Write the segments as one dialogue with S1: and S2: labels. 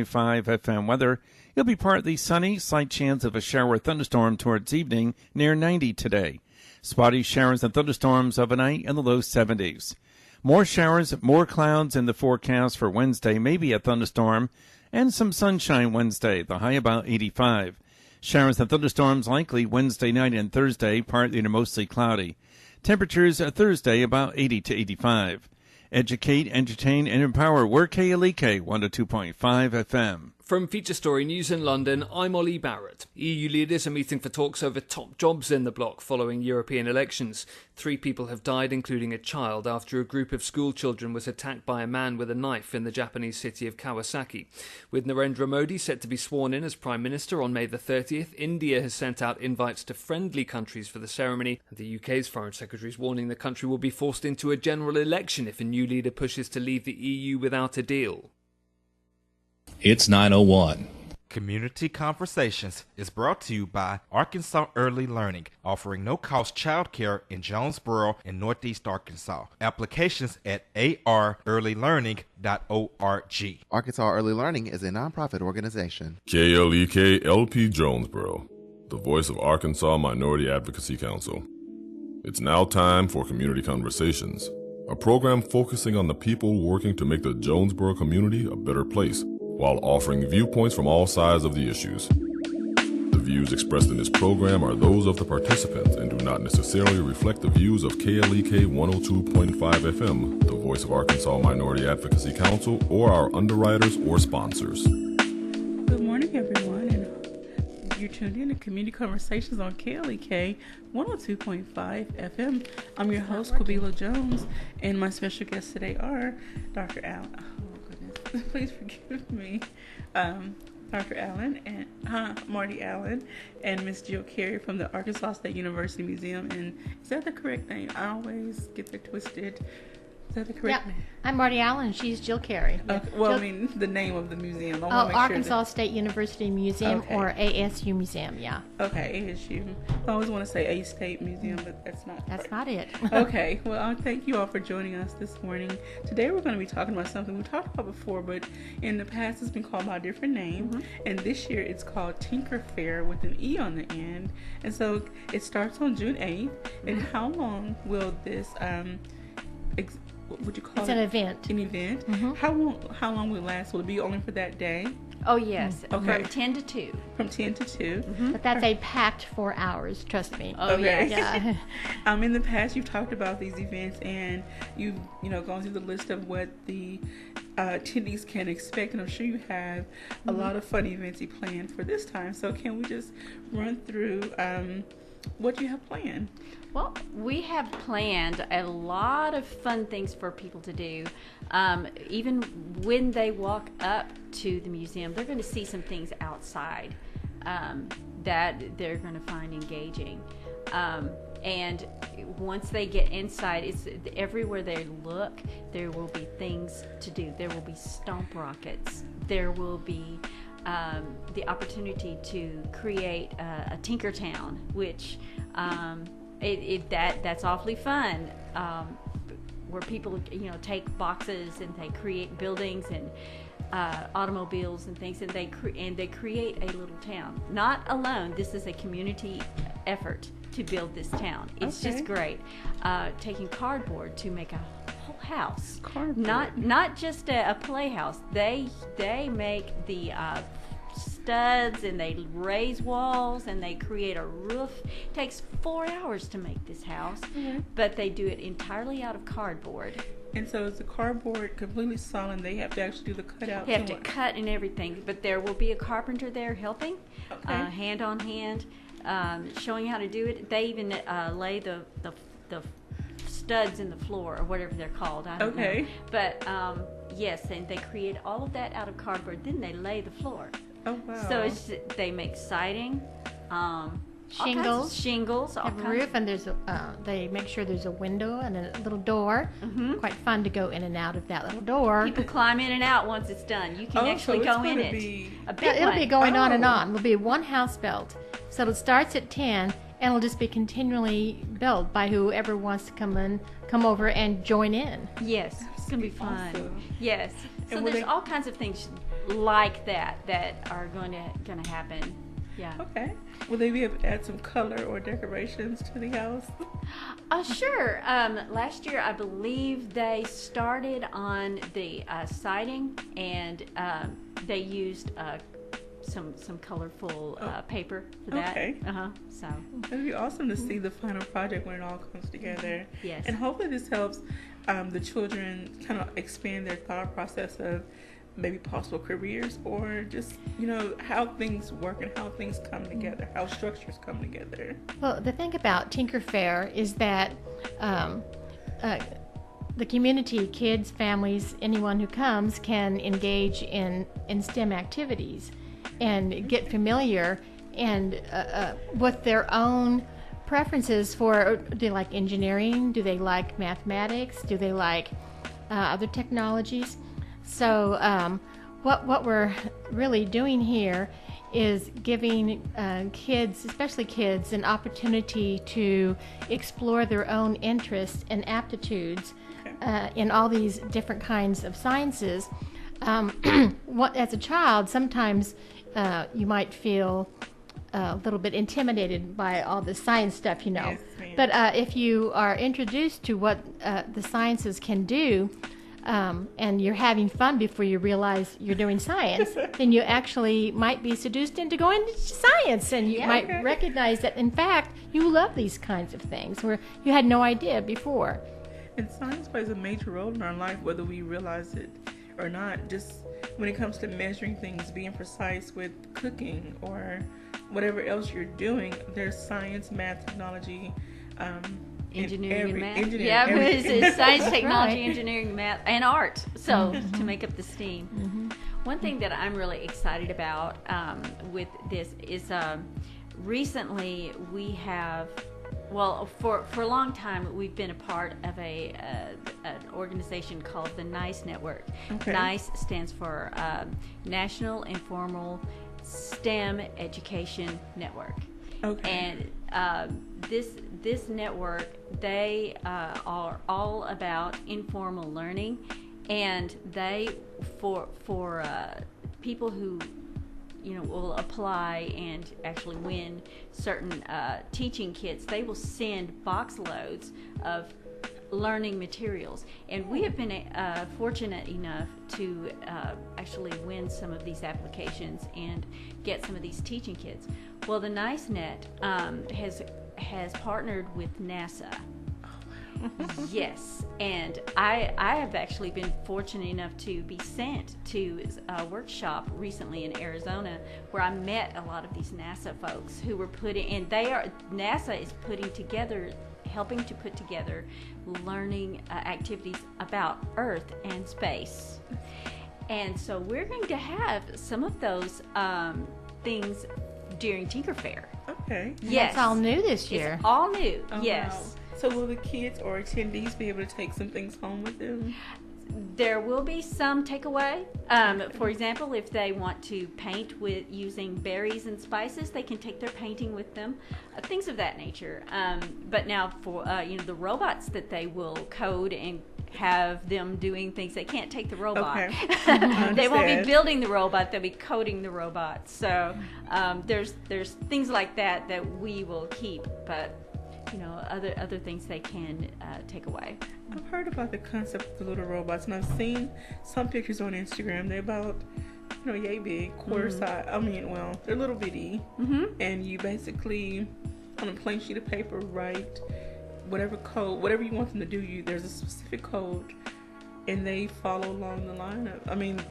S1: 102.5 FM weather. It'll be partly sunny, slight chance of a shower or thunderstorm towards evening, near 90 today. Spotty showers and thunderstorms overnight in the low 70s. More showers, more clouds in the forecast for Wednesday, maybe a thunderstorm, and some sunshine Wednesday, the high about 85. Showers and thunderstorms likely Wednesday night and Thursday, partly to mostly cloudy. Temperatures Thursday about 80 to 85. Educate, entertain, and empower. We're KLEK 102.5 FM.
S2: From Feature Story News in London, I'm Ollie Barrett. EU leaders are meeting for talks over top jobs in the bloc following European elections. 3 people have died, including a child, after a group of school children was attacked by a man with a knife in the Japanese city of Kawasaki. With Narendra Modi set to be sworn in as Prime Minister on May the 30th, India has sent out invites to friendly countries for the ceremony. The UK's Foreign Secretary is warning the country will be forced into a general election if a new leader pushes to leave the EU without a deal.
S3: It's 9:01.
S4: Community Conversations is brought to you by Arkansas Early Learning, offering no-cost childcare in Jonesboro and Northeast Arkansas. Applications at arearlylearning.org.
S5: Arkansas Early Learning is a nonprofit organization.
S6: KLEK LP Jonesboro, the voice of Arkansas Minority Advocacy Council. It's now time for Community Conversations, a program focusing on the people working to make the Jonesboro community a better place, while offering viewpoints from all sides of the issues. The views expressed in this program are those of the participants and do not necessarily reflect the views of KLEK 102.5 FM, the voice of Arkansas Minority Advocacy Council, or our underwriters or sponsors.
S7: Good morning, everyone, and you're tuned in to Community Conversations on KLEK 102.5 FM. I'm your host, Quabila Jones, and my special guests today are Dr. Allen. Please forgive me, Dr. Allen and Marty Allen and Miss Jill Carey from the Arkansas State University Museum. And is that the correct name? I always get that twisted. Is that the correct name?
S8: I'm Marty Allen. She's Jill Carey.
S7: Okay. Well, I mean the name of the museum.
S8: Arkansas State University Museum,
S7: okay.
S8: Or ASU Museum. Yeah.
S7: Okay, ASU. I always want to say A State Museum, but that's not.
S8: That's
S7: correct.
S8: not it.
S7: Okay. Well, thank you all for joining us this morning. Today we're going to be talking about something we talked about before, but in the past it's been called by a different name, and this year it's called Tinker Fair with an E on the end. And so it starts on June 8th. And how long will this what would you call
S8: it's
S7: it?
S8: An event.
S7: An event. How long will it last? Will it be only for that day?
S9: Oh, yes.
S7: Okay.
S9: From 10 to 2.
S7: From 10 to 2.
S8: But that's a packed 4 hours, trust me.
S9: Oh,
S7: okay.
S9: yeah.
S7: In the past, you've talked about these events, and you've gone through the list of what the attendees can expect, and I'm sure you have a lot of fun events you planned for this time. So can we just run through what you have planned?
S9: Well, we have planned a lot of fun things for people to do. Even when they walk up to the museum, they're going to see some things outside that they're going to find engaging. And once they get inside, it's everywhere they look, there will be things to do. There will be stomp rockets. There will be the opportunity to create a Tinker Town, which that's awfully fun. Where people take boxes and they create buildings and automobiles and things, and they create a little town. Not alone. This is a community effort to build this town. It's just great. Taking cardboard to make a whole house.
S7: Cardboard.
S9: Not just a playhouse. They make the studs, and they raise walls, and they create a roof. It takes 4 hours to make this house, but they do it entirely out of cardboard.
S7: And so is the cardboard completely solid? They have to actually do the cutouts?
S9: They have to cut and everything, but there will be a carpenter there helping, hand on hand, showing how to do it. They even lay the studs in the floor, or whatever they're called. I don't know. But yes, and they create all of that out of cardboard. Then they lay the floor.
S7: Oh, wow.
S9: So they make siding,
S8: shingles,
S9: all
S8: have a roof, and they make sure there's a window and a little door. Quite fun to go in and out of that little door.
S9: People climb in and out once it's done. You can actually go in it.
S8: It'll be going on and on. It'll be one house built. So it starts at 10, and it'll just be continually built by whoever wants to come over and join in.
S9: Yes, it's going to be fun.
S7: Awesome.
S9: Yes. So there's all kinds of things like that are going to happen. Yeah.
S7: Okay. Will they be able to add some color or decorations to the house?
S9: Sure. Last year, I believe they started on the siding, and they used some colorful paper for that.
S7: Okay.
S9: So
S7: It'd be awesome to see the final project when it all comes together.
S9: Yes.
S7: And hopefully this helps the children kind of expand their thought process of maybe possible careers, or just, how things work and how things come together, how structures come together.
S8: Well, the thing about Tinker Fair is that the community, kids, families, anyone who comes can engage in STEM activities and get familiar and with their own preferences for, do they like engineering? Do they like mathematics? Do they like other technologies? So what we're really doing here is giving kids, especially kids, an opportunity to explore their own interests and aptitudes in all these different kinds of sciences. As a child, sometimes you might feel a little bit intimidated by all the science stuff,
S7: Yes,
S8: but if you are introduced to what the sciences can do, and you're having fun before you realize you're doing science, then you actually might be seduced into going to science, and you might recognize that, in fact, you love these kinds of things where you had no idea before.
S7: And science plays a major role in our life, whether we realize it or not. Just when it comes to measuring things, being precise with cooking or whatever else you're doing, there's science, math, technology,
S9: engineering and math.
S7: Everything.
S9: It's science, technology, engineering, math, and art. So to make up the STEAM. One thing that I'm really excited about with this is recently we have, for a long time we've been a part of an organization called the NICE Network.
S7: Okay.
S9: NICE stands for National Informal STEM Education Network.
S7: Okay.
S9: And this network, they are all about informal learning, and they for people who will apply and actually win certain teaching kits, they will send box loads of learning materials, and we have been fortunate enough to actually win some of these applications and get some of these teaching kits. Well, the NICENet has partnered with NASA. Yes, and I have actually been fortunate enough to be sent to a workshop recently in Arizona where I met a lot of these NASA folks who were NASA is helping to put together learning activities about Earth and space. And so we're going to have some of those things during Tinker Fair.
S7: Okay.
S9: Yes.
S8: It's all new this year.
S9: It's all new,
S7: Oh,
S9: yes.
S7: wow. So will the kids or attendees be able to take some things home with them?
S9: There will be some takeaway. For example, if they want to paint with using berries and spices, they can take their painting with them, things of that nature. But now for the robots that they will code and have them doing things, they can't take the robot.
S7: Okay.
S9: They won't be building the robot; they'll be coding the robot. So there's things like that we will keep, but other things they can take away.
S7: I've heard about the concept of the little robots, and I've seen some pictures on Instagram. They're about, yay big, quarter size. I mean, they're little bitty. And you basically, on a plain sheet of paper, write whatever code, whatever you want them to do. There's a specific code, and they follow along the line.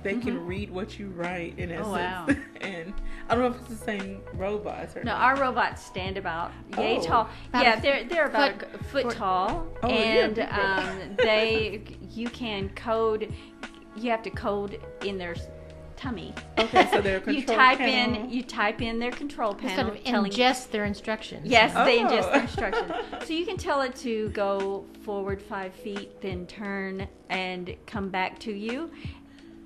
S7: They can read what you write in essence.
S9: Oh, wow.
S7: And I don't know if it's the same robots or
S9: No,
S7: not.
S9: our robots stand about yay
S7: Oh.
S9: tall.
S8: About
S9: They're about a foot tall,
S7: Oh,
S9: and
S7: yeah.
S9: you can code. You have to code in their tummy.
S7: Okay, so they're
S9: you
S7: control
S9: type
S7: panel.
S9: you type in their control
S8: Sort
S9: panel,
S8: of
S9: telling
S8: ingest their instructions.
S9: Yes, they
S7: Oh.
S9: ingest the instructions. So you can tell it to go forward 5 feet, then turn and come back to you,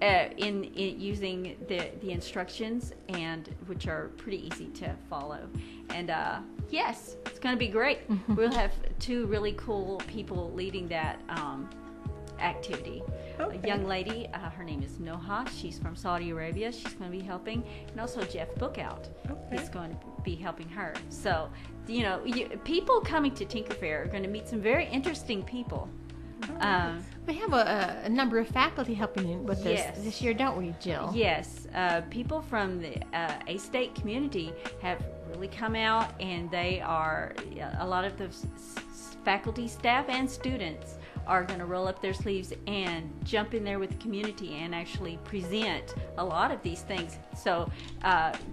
S9: in using the instructions, and which are pretty easy to follow. And yes, it's going to be great. We'll have 2 really cool people leading that activity.
S7: Okay.
S9: A young lady, her name is Noha. She's from Saudi Arabia. She's going to be helping, and also Jeff Bookout is going to be helping her. So, people coming to Tinker Fair are going to meet some very interesting people.
S8: We have a number of faculty helping with
S9: Yes.
S8: this year, don't we, Jill?
S9: Yes, people from the A-State community have really come out, and they are, a lot of the faculty, staff, and students are going to roll up their sleeves and jump in there with the community and actually present a lot of these things. So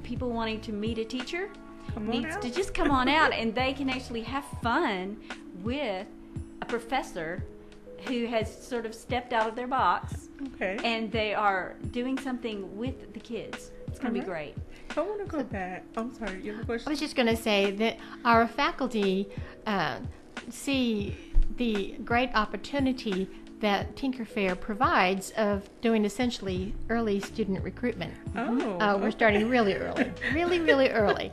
S9: people wanting to meet a teacher needs to just come on out, and they can actually have fun with a professor who has sort of stepped out of their box, and they are doing something with the kids. It's going to be great.
S7: I want to go back. I'm sorry, you have a question?
S8: I was just going to say that our faculty see the great opportunity that Tinker Fair provides of doing essentially early student recruitment. We're starting really early, really early.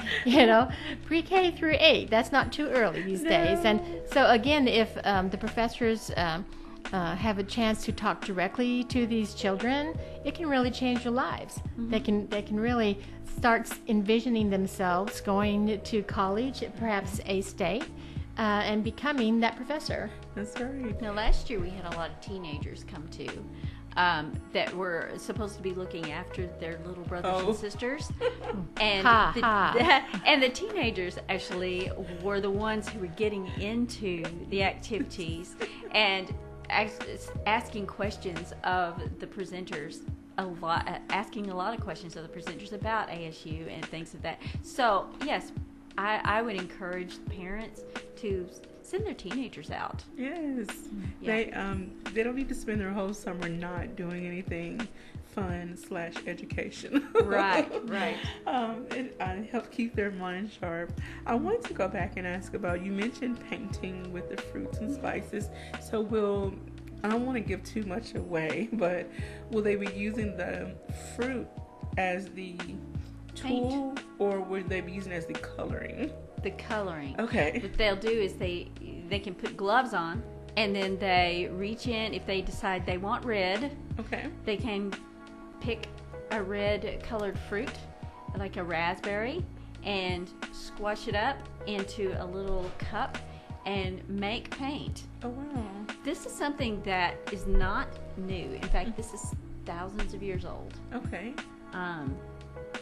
S8: Pre-K through 8. That's not too early these days. And so again, if the professors have a chance to talk directly to these children, it can really change their lives. They can really start envisioning themselves going to college, perhaps A-State, and becoming that professor.
S7: That's right.
S9: Now, last year we had a lot of teenagers come too, that were supposed to be looking after their little brothers and sisters, and and the teenagers actually were the ones who were getting into the activities and asking questions of the presenters. Asking a lot of questions of the presenters about ASU and things of that. So yes, I would encourage parents to send their teenagers out.
S7: Yes.
S9: Yeah.
S7: They don't need to spend their whole summer not doing anything fun / education.
S9: Right.
S7: It helps keep their mind sharp. I wanted to go back and ask about, you mentioned painting with the fruits and spices. So I don't want to give too much away, but will they be using the fruit as the tool, or would they be using it as the coloring?
S9: The coloring.
S7: Okay.
S9: What they'll do is they can put gloves on, and then they reach in. If they decide they want red, they can pick a red colored fruit, like a raspberry, and squash it up into a little cup and make paint.
S7: Oh, wow.
S9: This is something that is not new. In fact, this is thousands of years old.
S7: Okay.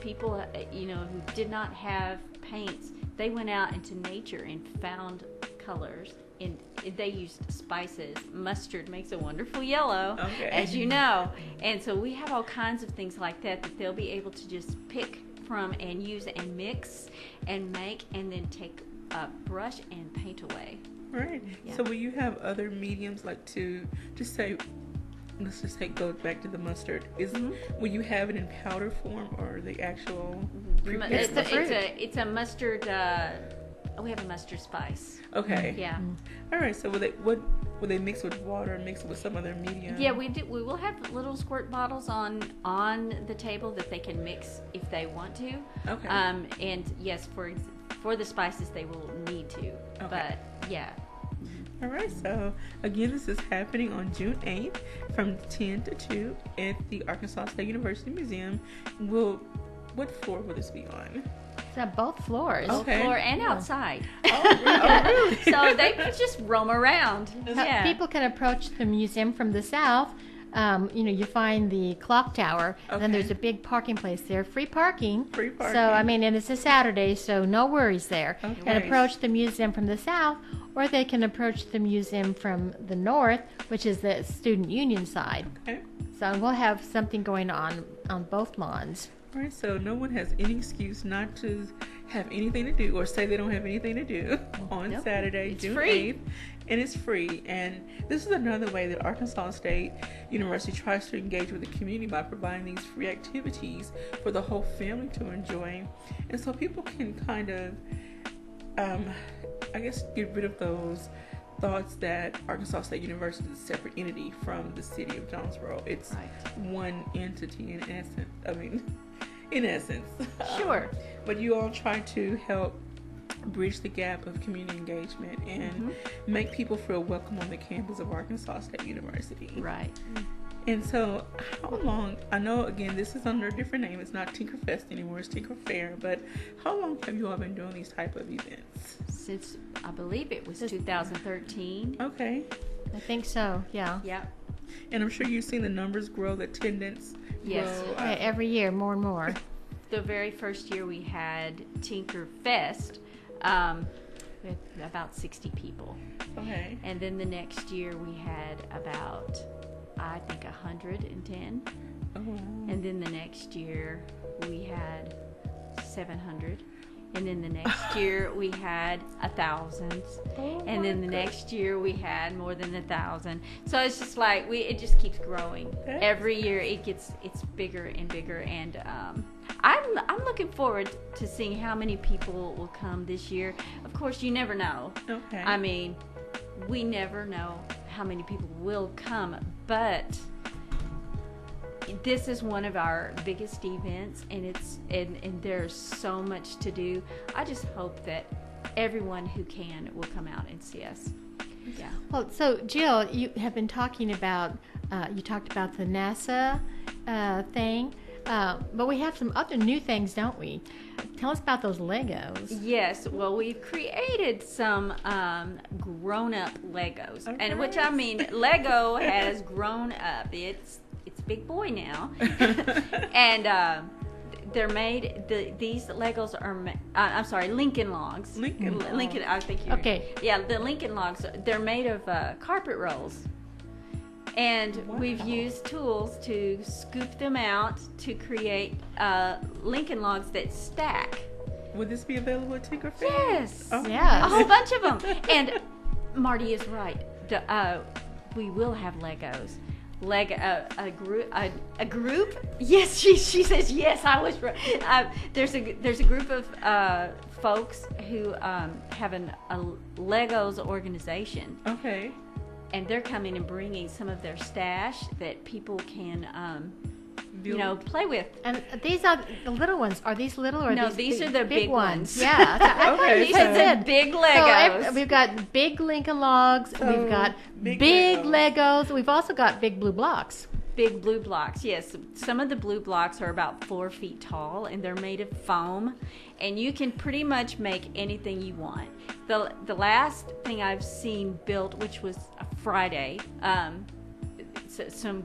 S9: People, who did not have paints, they went out into nature and found colors, and they used spices. Mustard makes a wonderful yellow, as you know. And so we have all kinds of things like that they'll be able to just pick from and use and mix and make, and then take a brush and paint away.
S7: Right. Yeah. So will you have other mediums, like to just say, let's just go back to the mustard. Will you have it in powder form or the actual?
S9: It's a mustard. We have a mustard spice.
S7: Okay.
S9: Yeah.
S7: All right. So will they mix with water, mix it with some other medium?
S9: Yeah, we do. We will have little squirt bottles on the table that they can mix if they want to.
S7: Okay.
S9: And yes, for the spices they will need to.
S7: Okay.
S9: But yeah.
S7: All right, so again, this is happening on June 8th from 10 to 2 at the Arkansas State University Museum. What floor will this be on?
S8: It's on both floors.
S9: Both floor and outside.
S7: Really?
S9: So they can just roam around. Yeah.
S8: People can approach the museum from the south. You find the clock tower, and then there's a big parking place there. Free parking. So, and it's a Saturday, so no worries there.
S7: Okay.
S8: And approach the museum from the south, or they can approach the museum from the north, which is the student union side.
S7: Okay.
S8: So we'll have something going on both lawns.
S7: All right, so no one has any excuse not to have anything to do or say they don't have anything to do on Saturday, June 8th. And it's free. And this is another way that Arkansas State University tries to engage with the community by providing these free activities for the whole family to enjoy. And so people can kind of, get rid of those thoughts that Arkansas State University is a separate entity from the city of Jonesboro. It's one entity in essence.
S9: Sure.
S7: But you all try to help bridge the gap of community engagement and make people feel welcome on the campus of Arkansas State University.
S9: Right.
S7: And so, how long, I know, again, this is under a different name. It's not Tinker Fest anymore. It's Tinker Fair. But how long have you all been doing these type of events?
S9: Since, I believe it was 2013.
S7: Okay.
S8: I think so, yeah.
S9: Yep.
S7: And I'm sure you've seen the numbers grow, the attendance
S9: Yes.
S7: grow.
S8: Yeah, every year, more and more.
S9: The very first year we had Tinker Fest, with about 60 people.
S7: Okay.
S9: And then the next year we had about, I think, 110.
S7: Oh, wow.
S9: And then the next year we had 700. And then the next year we had 1,000. And then the next year we had more than 1,000. So it's just like it just keeps growing. Every year it's bigger and bigger. And I'm looking forward to seeing how many people will come this year. Of course, you never know.
S7: Okay.
S9: I mean, we never know how many people will come, but this is one of our biggest events, and and there's so much to do. I just hope that everyone who can will come out and see us. Yeah.
S8: Well, so Jill, you have been talking about, you talked about the NASA thing, but we have some other new things, don't we? Tell us about those Legos.
S9: Yes, well, we've created some grown-up Legos, and which I mean, Lego has grown up. It's big boy now, and they're made. These Legos are. I'm sorry, Lincoln Logs. Lincoln. I think you're
S8: okay.
S9: Yeah, the Lincoln Logs. They're made of carpet rolls. And we've used tools to scoop them out to create Lincoln Logs that stack.
S7: Would this be available at Tinker Fair?
S9: Yes.
S7: Oh.
S8: Yeah.
S9: A whole bunch of them. And Marty is right. We will have Legos. A group. Yes, she says yes. I was right. There's a group of folks who have a Legos organization.
S7: Okay.
S9: And they're coming and bringing some of their stash that people can, play with.
S8: And these are the little ones. Are these little or
S9: no?
S8: these
S9: are the big ones.
S8: Yeah.
S7: Okay.
S9: These are the big Legos.
S8: So we've got big Lincoln Logs. We've got big Legos. We've also got big blue blocks.
S9: Big blue blocks, yes. Some of the blue blocks are about 4 feet tall, and they're made of foam, and you can pretty much make anything you want. The last thing I've seen built, which was a Friday, some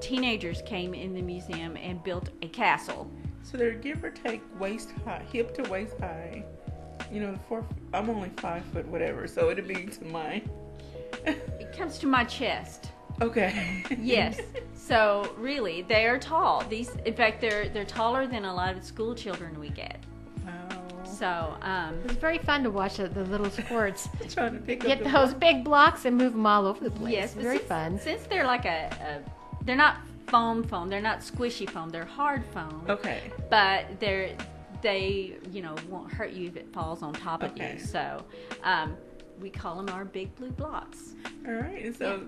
S9: teenagers came in the museum and built a castle.
S7: So they're give or take waist high, hip to waist high. I'm only 5 foot whatever, so it'd be to mine.
S9: It comes to my chest.
S7: Okay.
S9: Yes. So really, they are tall. In fact, they're taller than a lot of school children we get.
S7: Wow.
S9: So
S8: it's very fun to watch the little squirts
S7: trying to pick
S8: get
S7: up
S8: those big blocks and move them all over the place.
S9: Yes,
S8: very fun.
S9: Since they're like they're not foam. They're not squishy foam. They're hard foam.
S7: Okay.
S9: But they won't hurt you if it falls on top of you. So we call them our big blue blocks.
S7: All right. And so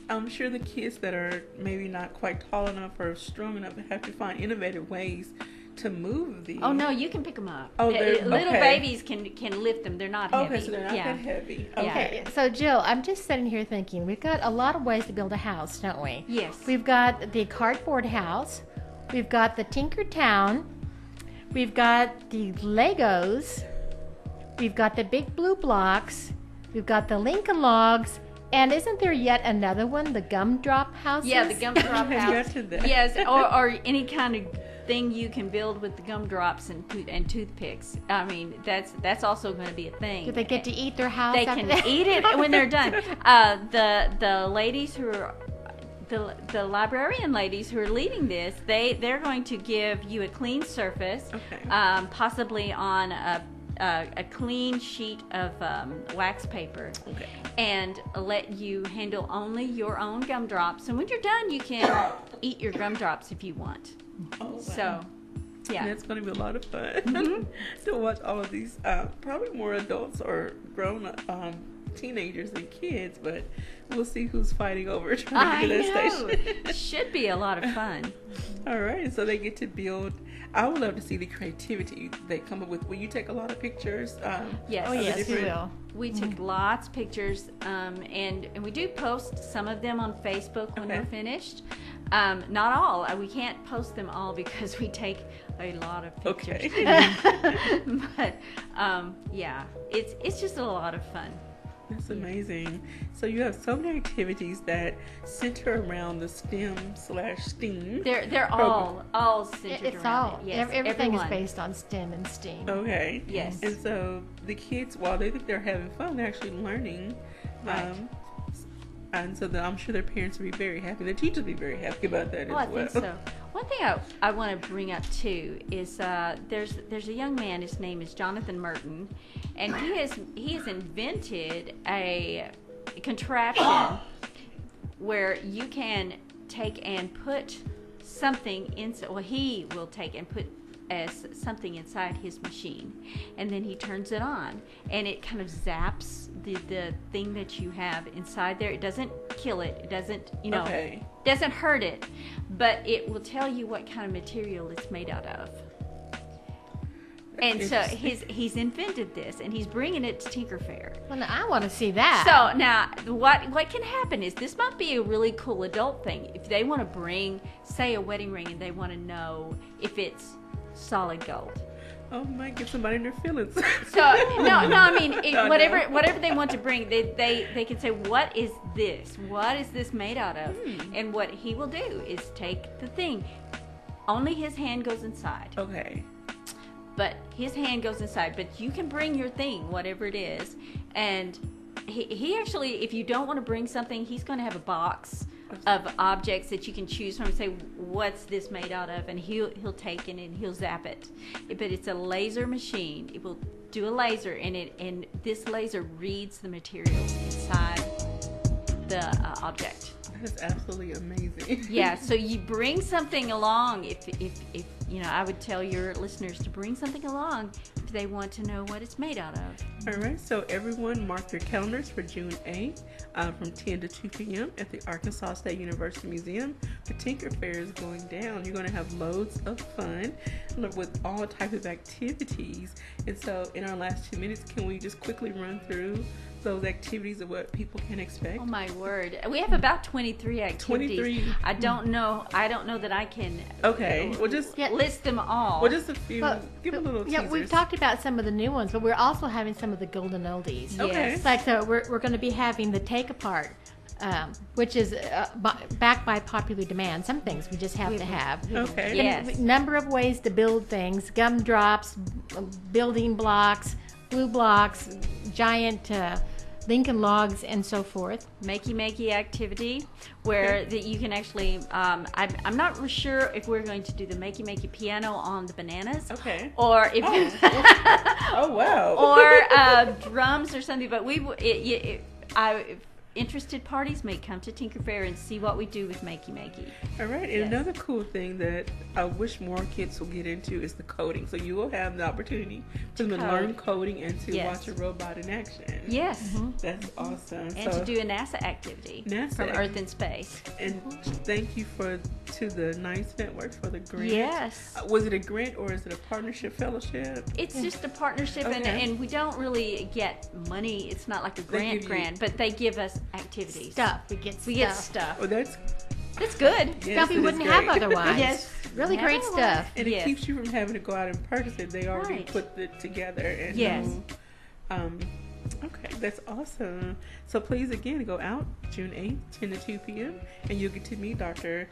S7: I'm sure the kids that are maybe not quite tall enough or strong enough have to find innovative ways to move these.
S9: Oh no, you can pick them up.
S7: Oh,
S9: little babies can lift them. They're not heavy.
S7: Okay, so they're not that heavy. Okay.
S8: Yeah. So Jill, I'm just sitting here thinking we've got a lot of ways to build a house, don't we?
S9: Yes.
S8: We've got the cardboard house. We've got the Tinker Town. We've got the Legos. We've got the big blue blocks. We've got the Lincoln Logs. And isn't there yet another one, the gumdrop houses?
S9: Yeah, the gumdrop house.
S7: That.
S9: Yes, or any kind of thing you can build with the gumdrops and toothpicks. I mean, that's also going to be a thing.
S8: Do they get to eat their house?
S9: They
S8: after
S9: can
S8: that?
S9: eat it when they're done. The ladies who are the librarian ladies who are leading this, they're going to give you a clean surface, possibly on a clean sheet of wax paper, and let you handle only your own gumdrops. And when you're done, you can eat your gumdrops if you want.
S7: Oh, wow.
S9: So, yeah.
S7: And it's going to be a lot of fun to watch all of these, probably more adults or grown teenagers and kids, but we'll see who's fighting over trying to get that station.
S9: It should be a lot of fun.
S7: All right, so they get to build. I would love to see the creativity they come up with. Will you take a lot of pictures?
S9: Yes.
S8: Oh, yes, we will.
S9: We took lots of pictures, and we do post some of them on Facebook when
S7: Okay.
S9: we're finished. Not all. We can't post them all because we take a lot of pictures.
S7: Okay.
S9: But yeah, it's just a lot of fun.
S7: That's amazing. So you have so many activities that center around the STEM/STEAM.
S9: They're all centered
S8: It's
S9: around
S8: all,
S9: it. Yes,
S8: everything is
S9: everyone.
S8: based on STEM and STEAM.
S7: Okay.
S9: Yes.
S7: And so the kids, while they think they're having fun, they're actually learning.
S9: Right.
S7: And so I'm sure their parents will be very happy. Their teachers will be very happy about that
S9: Well,
S7: as
S9: I
S7: well.
S9: think so. One thing I want to bring up too is there's a young man. His name is Jonathan Merton, and he has invented a contraption where you can take and put something inside. Well, he will take and put as something inside his machine, and then he turns it on, and it kind of zaps the thing that you have inside there. It doesn't kill it. It doesn't,
S7: Okay.
S9: doesn't hurt it, but it will tell you what kind of material it's made out of. And so he's invented this, and he's bringing it to Tinker Fair.
S8: Well, now, I want to see that.
S9: So now, what can happen is this might be a really cool adult thing. If they want to bring, say, a wedding ring, and they want to know if it's solid gold.
S7: Oh, might get somebody in their feelings.
S9: So I mean,
S7: No.
S9: whatever they want to bring, they can say, what is this? What is this made out of? And what he will do is take the thing. Only his hand goes inside.
S7: Okay.
S9: But his hand goes inside. But you can bring your thing, whatever it is. And he actually, if you don't want to bring something, he's going to have a box of objects that you can choose from and say, what's this made out of? And he'll take it and he'll zap it. But it's a laser machine. It will do a laser, and this laser reads the material inside the object.
S7: That is absolutely amazing.
S9: Yeah, so you bring something along. If I would tell your listeners to bring something along if they want to know what it's made out of.
S7: All right, so everyone mark their calendars for June 8th from 10 to 2 p.m. at the Arkansas State University Museum. The Tinker Fair is going down. You're going to have loads of fun with all types of activities. And so in our last 2 minutes, can we just quickly run through those activities of what people can expect?
S9: Oh my word. We have about 23 activities.
S7: 23.
S9: I don't know that I can
S7: Okay, well just
S9: list them all.
S7: well just a few.
S8: But-
S7: Give a little teasers.
S8: Yeah, we've talked about some of the new ones, but we're also having some of the golden oldies.
S7: Okay.
S9: Yes.
S8: Like we're going to be having the take apart, which is backed by popular demand. Some things we just have to have.
S7: Okay.
S9: Yes.
S8: Number of ways to build things: gumdrops, building blocks, glue blocks, giant Lincoln logs, and so forth.
S9: Makey activity where that you can actually I'm not sure if we're going to do the makey piano on the bananas.
S7: Okay.
S9: Or if
S7: Oh wow.
S9: or drums or something, but interested parties may come to Tinker Fair and see what we do with makey.
S7: All right, and
S9: Yes.
S7: another cool thing that I wish more kids will get into is the coding. So you will have the opportunity for them to
S9: code.
S7: learn coding and to
S9: Yes.
S7: watch a robot in action.
S9: Yes.
S7: That's awesome.
S9: And
S7: so,
S9: to do a NASA activity
S7: NASA.
S9: from Earth and Space.
S7: and thank you to the Nice Network for the grant.
S9: Yes.
S7: Was it a grant or is it a partnership fellowship?
S9: It's just a partnership,
S7: Okay.
S9: and we don't really get money. It's not like a
S7: They give you-
S9: grant, but they give us activities.
S8: Stuff we get stuff.
S7: Oh, that's
S9: That's good.
S7: yes,
S8: Stuff we
S7: it is
S8: wouldn't
S7: great.
S8: have otherwise.
S9: Yes.
S8: Really
S9: Never
S8: great
S9: mind.
S8: stuff.
S7: And it
S9: Yes.
S7: keeps you from having to go out and purchase it. They already
S9: Right.
S7: put it together. And
S9: Yes.
S7: okay, that's awesome. So please, again, go out June 8th, 10 to 2 p.m. And you'll get to meet Dr.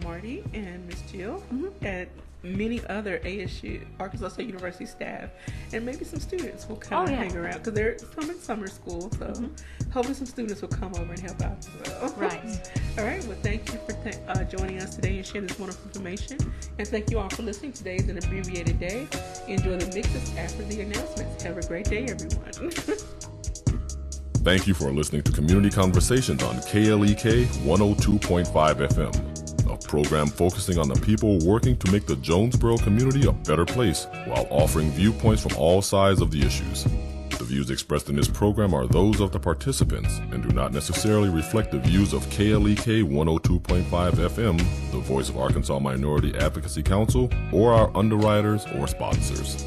S7: Marty and Miss Jill at many other ASU, Arkansas State University staff, and maybe some students will come and hang around because they're some in summer school. So hopefully some students will come over and help out as well.
S9: Right.
S7: All right. Well, thank you for joining us today and sharing this wonderful information. And thank you all for listening. Today is an abbreviated day. Enjoy the mixes after the announcements. Have a great day, everyone.
S6: Thank you for listening to Community Conversations on KLEK 102.5 FM, a program focusing on the people working to make the Jonesboro community a better place while offering viewpoints from all sides of the issues. The views expressed in this program are those of the participants and do not necessarily reflect the views of KLEK 102.5 FM, the the voice of Arkansas Minority Advocacy Council, or our underwriters or sponsors.